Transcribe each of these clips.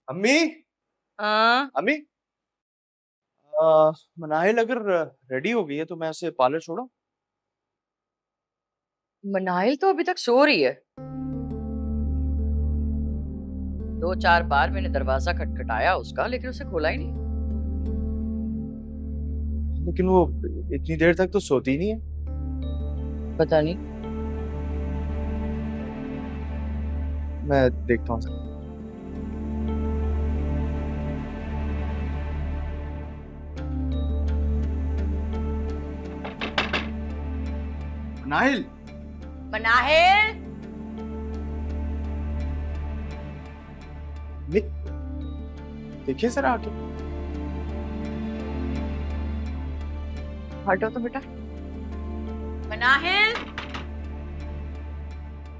अम्मी। हाँ। अम्मी, मनाहिल अगर रेडी हो गई है तो मैं उसे पार्लर छोड़ूं? मनाहिल तो अभी तक सो रही है। 2-4 बार मैंने दरवाजा खटखटाया उसका, लेकिन उसे खोला ही नहीं। लेकिन वो इतनी देर तक तो सोती ही नहीं है। पता नहीं। मैं देखता हूँ। मनाहिल। मनाहिल। देखिए सर आके। हटो तो बेटा। मनाहिल।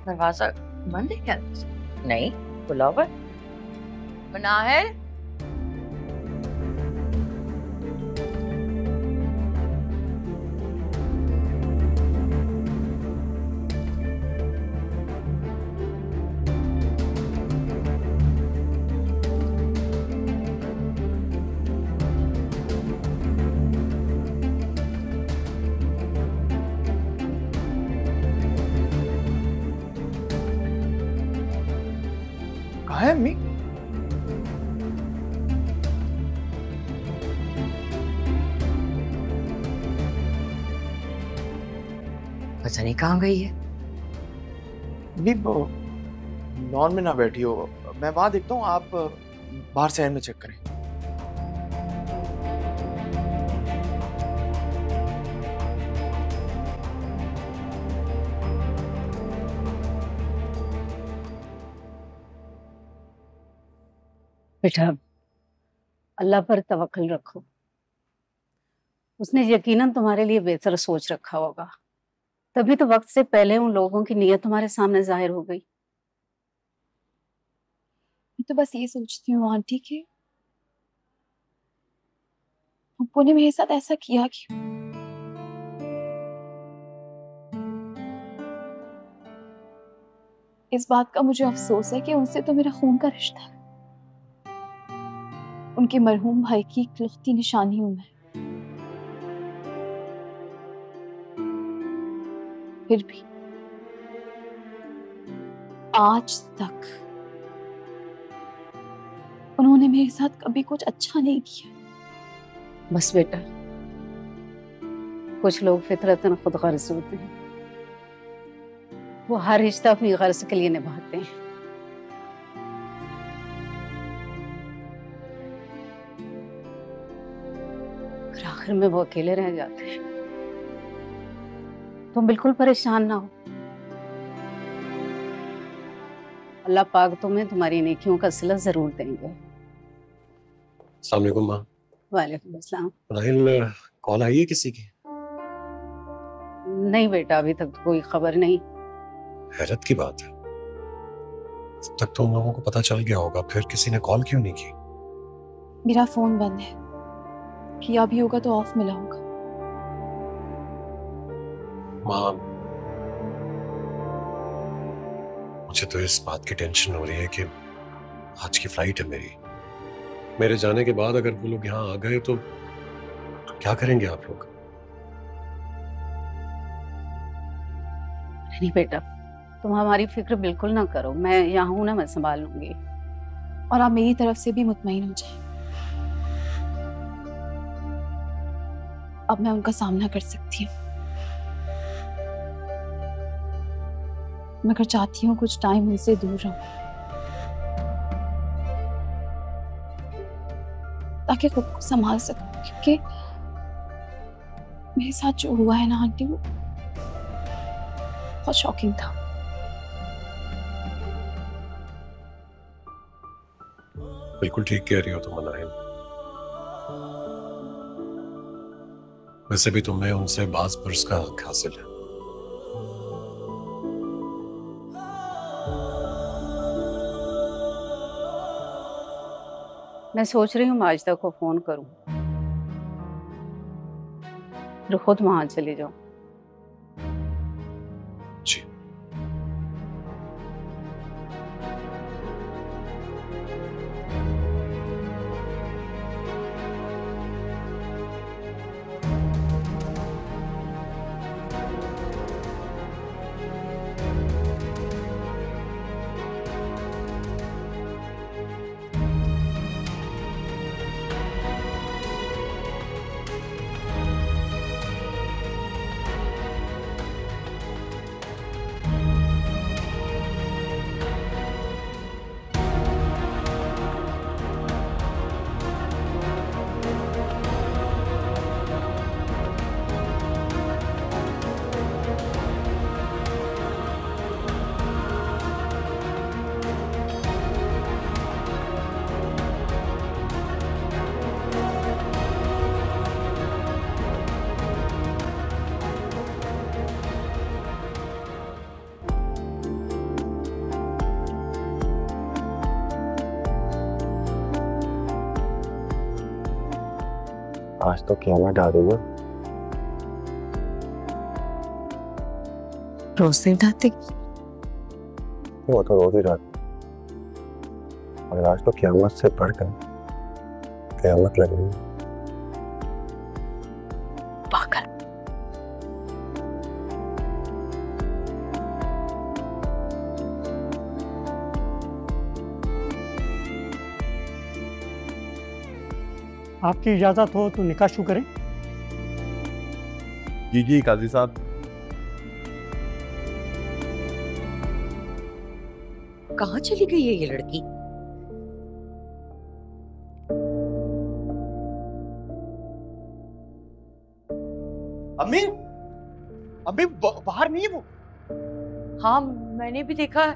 दरवाजा बंद है क्या? नहीं, खुला हुआ है। मनाहिल। कहाँ है अम्मी? पता नहीं कहाँ गई है। अम्मी लॉन में ना बैठी हो, मैं वहां देखता हूँ, आप बाहर से में चेक करें। बेटा, अल्लाह पर तवक्कल रखो। उसने यकीनन तुम्हारे लिए बेहतर सोच रखा होगा, तभी तो वक्त से पहले उन लोगों की नीयत तुम्हारे सामने जाहिर हो गई। मैं तो बस ये सोचती हूँ आंटी कि पप्पू ने मेरे साथ ऐसा किया क्यों। इस बात का मुझे अफसोस है कि उनसे तो मेरा खून का रिश्ता है। उनके मरहूम भाई की इकलौती निशानी हूं मैं। फिर भी आज तक उन्होंने मेरे साथ कभी कुछ अच्छा नहीं किया। बस बेटा, कुछ लोग फितरतन खुद गर्ज होते हैं। वो हर रिश्ता अपनी गर्ज के लिए निभाते हैं। फिर आखिर में वो अकेले रह जाते हैं। तुम बिल्कुल परेशान ना हो। अल्लाह पाक तुम्हें तुम्हारी नेकियों का सिला जरूर देंगे। अस्सलाम वालेकुम माँ। वालेकुम अस्सलाम। राहिल, कॉल आई है किसी की? नहीं बेटा, अभी तक तो कोई खबर नहीं। हैरत की बात है, अब तक तो उन लोगों को पता चल गया होगा, फिर किसी ने कॉल क्यों नहीं की? मेरा फोन बंद है, किया भी होगा तो ऑफ मिला होगा। माँ, मुझे तो इस बात की टेंशन हो रही है कि आज की फ्लाइट है मेरे जाने के बाद अगर वो लोग यहाँ आ गए तो क्या करेंगे आप लोग? नहीं बेटा, तुम हमारी फिक्र बिल्कुल ना करो। मैं यहाँ हूं ना, मैं संभाल लूंगी। और आप मेरी तरफ से भी मुतमईन हो जाए। अब मैं उनका सामना कर सकती हूँ। मगर चाहती हूँ कुछ टाइम उनसे दूर रहूं, ताकि खुद को संभाल सकूं। क्योंकि मेरे साथ जो हुआ है ना आंटी, वो बहुत शॉकिंग था। बिल्कुल ठीक कह रही हो तुम मनाहिल। वैसे भी तुम्हें उनसे बाज पुरस का हक हासिल है। मैं सोच रही हूँ माजिदा को फोन करूं, फिर खुद वहां चले जाऊं। जी। आज तो क़यामत ढा देगा। रोज नहीं ढाते? वो तो रोज ही ढाते, और आज तो क़यामत से बढ़कर क़यामत लग रही है। पागल। आपकी इजाजत हो तो निकाह शुरू करें। जी काजी साहब। कहाँ चली गई है ये लड़की? अम्मी, अम्मी बाहर नहीं है वो। हाँ मैंने भी देखा है।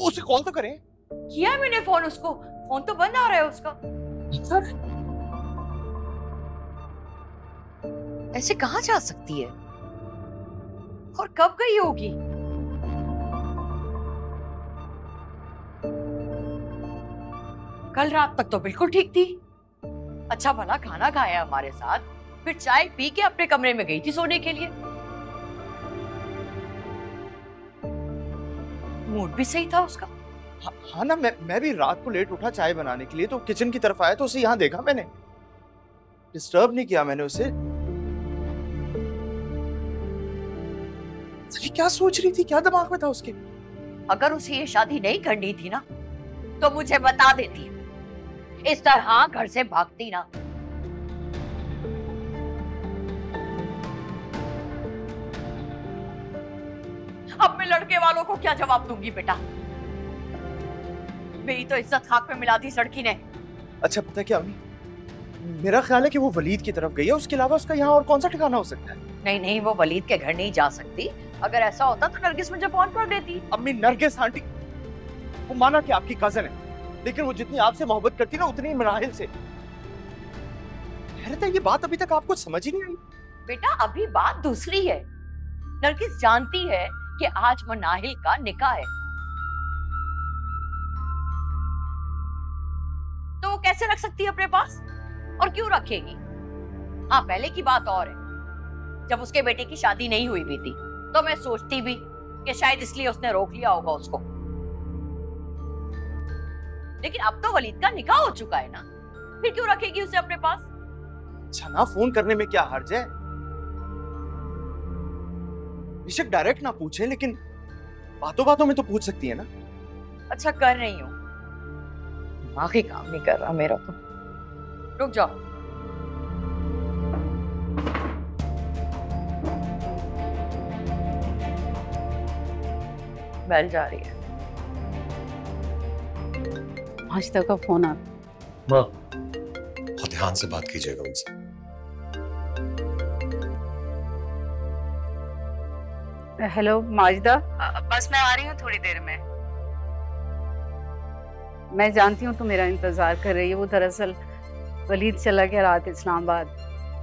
उसे कॉल तो करें। किया है मैंने फोन उसको, फोन तो बंद आ रहा है उसका। ऐसे कहाँ जा सकती है और कब गई होगी? कल रात तक तो बिल्कुल ठीक थी, अच्छा भला खाना खाया हमारे साथ, फिर चाय पी के अपने कमरे में गई थी सोने के लिए। मूड भी सही था उसका। हाँ ना, मैं भी रात को लेट उठा चाय बनाने के लिए, तो किचन की तरफ आया तो उसे यहाँ देखा मैंने। डिस्टर्ब नहीं किया मैंने उसे। क्या सोच रही थी, क्या दिमाग में था उसके? अगर उसे ये शादी नहीं करनी थी ना तो मुझे बता देती, इस तरह घर से भागती ना। अब मैं लड़के वालों को क्या जवाब दूंगी बेटा? मेरी तो इज्जत खाक में मिला दी इस लड़की ने। अच्छा पता क्या अम्मी, मेरा ख्याल है कि वो वलीद की तरफ गई है, उसके अलावा उसका यहाँ और कौन सा ठिकाना हो सकता है? नहीं नहीं, वो वलीद के घर नहीं जा सकती। अगर ऐसा होता तो नरगिस मुझे फोन कर देती। अम्मी नरगिस आंटी, वो माना कि आपकी कजन है, लेकिन वो जितनी आपसे मोहब्बत करती ना उतनी मनाहिल से। हैरत है, ये बात अभी तक आपको समझ ही नहीं आई। बेटा अभी बात दूसरी है। नरगिस जानती है कि आज मनाहिल का निकाह है, तो वो कैसे रख सकती है अपने पास, और क्यों रखेगी? हाँ पहले की बात और है, जब उसके बेटे की शादी नहीं हुई भी थी तो मैं सोचती भी कि शायद इसलिए उसने रोक लिया होगा उसको, लेकिन अब तो वलीद का निकाह हो चुका है ना, फिर क्यों रखेगी उसे अपने पास? अच्छा ना, फोन करने में क्या हर्ज है? बेशक डायरेक्ट ना पूछे, लेकिन बातों बातों में तो पूछ सकती है ना। अच्छा कर रही हूँ, दिमाग ही काम नहीं कर रहा मेरा तो। रुक जाओ। बेल जा रही है। आज तक का फोन आ। माँ बहुत ध्यान से बात कीजिएगा उनसे। हेलो माजिदा, बस मैं आ रही हूँ थोड़ी देर में। मैं जानती हूँ तुम मेरा इंतजार कर रही है। वो दरअसल वलीद चला गया रात इस्लामाबाद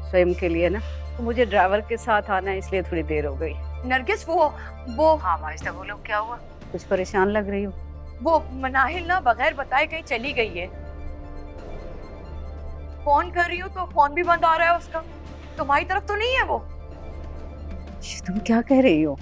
स्वयं के लिए ना, तो मुझे ड्राइवर के साथ आना है, इसलिए थोड़ी देर हो गई। नरगिस वो हाँ माजिदा बोलो, क्या हुआ? कुछ परेशान लग रही हो? वो मनाहिल ना बगैर बताए कहीं चली गई है। फोन कर रही हूँ तो फोन भी बंद आ रहा है उसका। तुम्हारी तरफ तो नहीं है वो? तुम क्या कह रही हो?